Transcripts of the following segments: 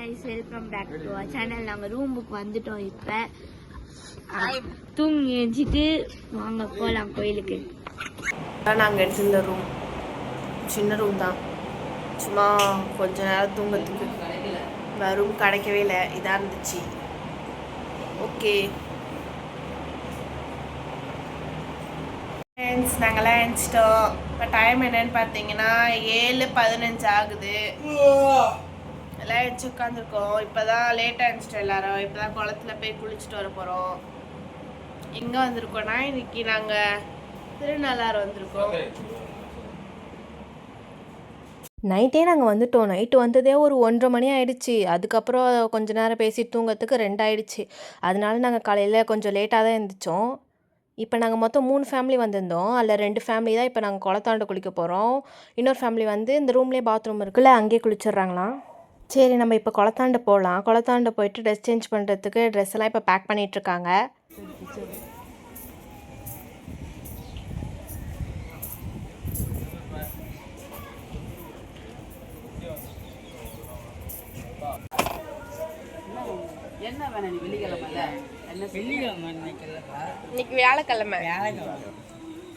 guys, welcome back to our channel. நாங்கள் ரூமுக்கு வந்துட்டோம். இப்போ தூங்கி எழுந்திட்டு வாங்க போகலாம் கோயிலுக்கு. நாங்கள் எடுத்திருந்த ரூம் சின்ன ரூம் தான், சும்மா கொஞ்ச நேரம் தூங்கிறதுக்கு. வேறு ரூம் கிடைக்கவே இல்லை, இதாக இருந்துச்சு. ஓகே ஃப்ரெண்ட்ஸ், நாங்கள்லாம் எழுந்திச்சிட்டோம். இப்போ டைம் என்னன்னு பார்த்தீங்கன்னா 7:15 ஆகுது. எல்லாம் எழுச்சி உட்காந்துருக்கோம். இப்போ தான் லேட்டாக எழுந்திச்சிட்டோம் எல்லாரும். இப்போ தான் குளத்துல போய் குளிச்சுட்டு வர போகிறோம். எங்கே வந்திருக்கோன்னா இன்னைக்கு நாங்கள் திருநள்ளாறு வந்திருக்கோம். நைட்டே நாங்கள் வந்துட்டோம். நைட்டு வந்ததே ஒரு 1:30 மணி ஆகிடுச்சு. அதுக்கப்புறம் கொஞ்ச நேரம் பேசிட்டு தூங்கிறதுக்கு 2 ஆகிடுச்சு. அதனால நாங்கள் காலையில் கொஞ்சம் லேட்டாக தான் எழுந்திரிச்சோம். இப்போ நாங்கள் மொத்தம் 3 ஃபேமிலி வந்திருந்தோம். அதில் 2 ஃபேமிலி தான் இப்போ நாங்கள் குளத்தாண்ட குளிக்க போகிறோம். இன்னொரு ஃபேமிலி வந்து இந்த ரூம்லேயே பாத்ரூம் இருக்குல்ல, அங்கேயே குளிச்சிட்றாங்களாம். சரி, நம்ம இப்போ குளத்தாண்ட போகலாம். குளத்தாண்ட போயிட்டு ட்ரெஸ் சேஞ்ச் பண்ணுறதுக்கு ட்ரெஸ் எல்லாம் இப்போ பேக் பண்ணிகிட்ருக்காங்க. என்ன வேணா நீ வெள்ளிக்கிழமைல வெள்ளிக்கிழமை இன்னைக்கு வியாழக்கிழமை.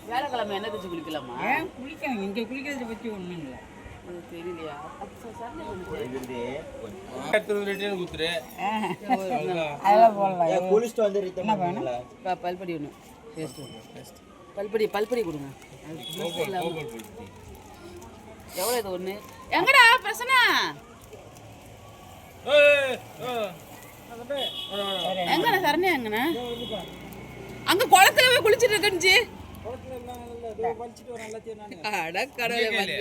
வியாழக்கிழமை என்ன தச்சு குளிக்கலாமா? குளிக்கணும். இங்கே குளிக்கிறத பற்றி ஒன்றும் இல்லை, தெரியலையா? பல்படி ஒன்று பல்படி கொடுங்க. எவ்வளோ இது ஒன்று? எங்கடா பிரசனா? எங்கண்ணா சரண்யா? எங்கண்ணா அங்க குளத்துல போய் குளிச்சுட்டு இருக்கேன்னு. அட கடவுளே,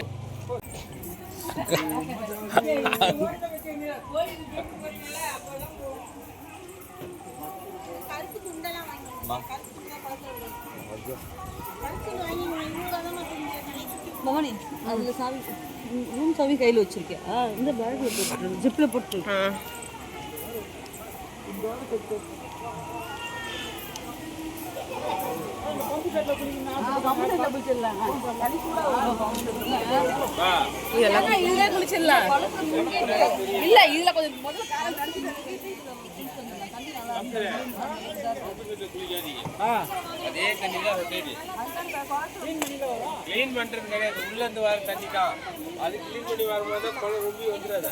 மகனே அதுல சாவி, ரூம் சாவி கையில் வச்சிருக்கேன். இந்த பேக்ல போட்டு ஜிப்ல போட்டு இல்ல இதுல கொஞ்சம் அதே தண்ணி தான் கிளீன் பண்றது கிடையாது. உள்ள இருந்து வர தண்ணி தான் அது கிளீன் பண்ணி வரும்போது குளம் ரொம்ப வந்துடாதா?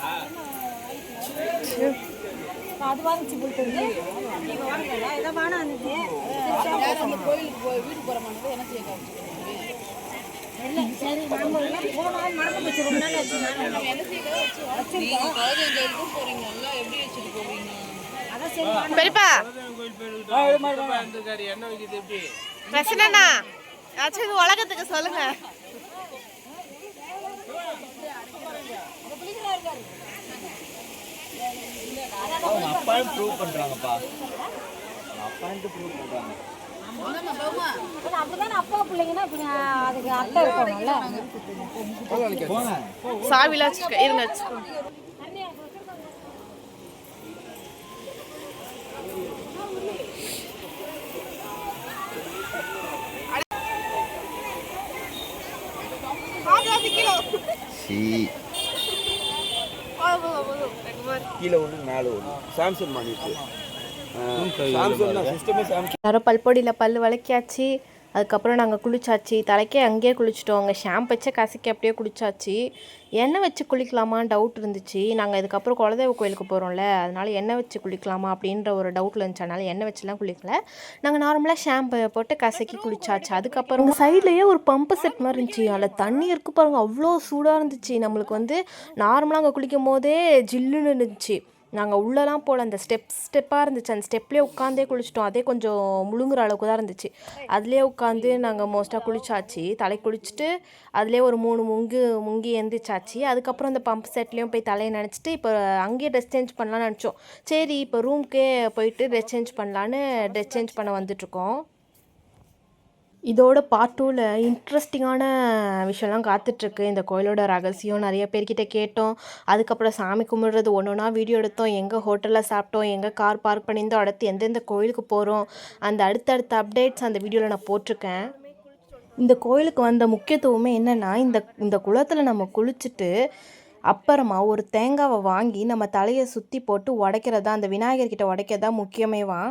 அது வாங்கிச்சு போயிட்டு கோயிலுக்கு போய் வீட்டுக்கு போற மாதிரி என்ன செய்ய பெரியப்பா என்ன வைக்கிறது எப்படி பிரச்சனைனா ஆச்சு, இது உலகத்துக்கு சொல்லுங்க. அப்பான்னு ப்ரூவ் பண்றாங்கப்பா. அப்பான்னு ப்ரூவ் பண்றாங்க. அப்படிதானே அப்பா பிள்ளைங்கன்னா அதுக்கு அட்டை இருக்கணும்ல. சாவிலாம் வச்சுக்க, இருங்க வச்சுக்கோ. கீழே ஒன்று மேலே ஒன்று சாம்சங் மானிட்டு. எல்லாரும் பல்பொடியில் பல் விளக்கியாச்சு. அதுக்கப்புறம் நாங்கள் குளிச்சாச்சு. தலைக்கே அங்கேயே குளிச்சிட்டோம். அங்கே ஷாம்பு வச்சு கசக்கி அப்படியே குளிச்சாச்சு. எண்ணெய் வச்சு குளிக்கலாமா டவுட் இருந்துச்சு. நாங்கள் இதுக்கப்புறம் குலதெய்வ கோயிலுக்கு போகிறோம்ல, அதனால எண்ணெய் வச்சு குளிக்கலாமா அப்படின்ற ஒரு டவுட்டில் இருந்துச்சு. அதனால எண்ணெய் வச்சுலாம் குளிக்கல. நாங்கள் நார்மலாக ஷாம்பு போட்டு கசக்கி குளிச்சாச்சு. அதுக்கப்புறம் சைட்லேயே ஒரு பம்பு செட் மாதிரி இருந்துச்சு. அதில் தண்ணி இருக்கு பாருங்கள், அவ்வளோ சூடாக இருந்துச்சு. நம்மளுக்கு வந்து நார்மலாக அங்கே குளிக்கும் போதே ஜில்லுன்னு இருந்துச்சு. நாங்கள் உள்ளெல்லாம் போல் அந்த ஸ்டெப்பாக இருந்துச்சு. அந்த ஸ்டெப்லேயே உட்காந்தே குளிச்சிட்டோம். அதே கொஞ்சம் முழுங்குற அளவுக்கு தான் இருந்துச்சு. அதுலேயே உட்காந்து நாங்கள் மோஸ்ட்டாக குளிச்சாச்சு. தலை குளிச்சுட்டு அதுலேயே ஒரு 3 முங்கி எந்திரிச்சாச்சு. அதுக்கப்புறம் அந்த பம்ப் செட்லேயும் போய் தலையை நினச்சிட்டு இப்போ அங்கேயே ட்ரெஸ் சேஞ்ச் பண்ணலான்னு நினச்சோம். சரி, இப்போ ரூம்க்கே போயிட்டு ட்ரெஸ் சேஞ்ச் பண்ணலான்னு ட்ரெஸ் சேஞ்ச் பண்ண வந்துட்ருக்கோம். இதோட பார்ட் 2ல் இன்ட்ரெஸ்டிங்கான விஷயம்லாம் காத்துட்ருக்கு. இந்த கோயிலோட ரகசியம் நிறைய பேர்கிட்ட கேட்டோம். அதுக்கப்புறம் சாமி கும்பிட்றது ஒன்றா வீடியோ எடுத்தோம். எங்கே ஹோட்டலில் சாப்பிட்டோம், எங்கே கார் பார்க் பண்ணியிருந்தோம், அடுத்து எந்தெந்த கோயிலுக்கு போகிறோம், அந்த அடுத்தடுத்த அப்டேட்ஸ் அந்த வீடியோவில் நான் போட்டிருக்கேன். இந்த கோயிலுக்கு வந்த முக்கியத்துவமே என்னென்னா, இந்த குளத்தில் நம்ம குளிச்சுட்டு அப்புறமா ஒரு தேங்காவை வாங்கி நம்ம தலையை சுற்றி போட்டு உடைக்கிறது தான், அந்த விநாயகர்கிட்ட உடைக்கிறது தான் முக்கியமேவா.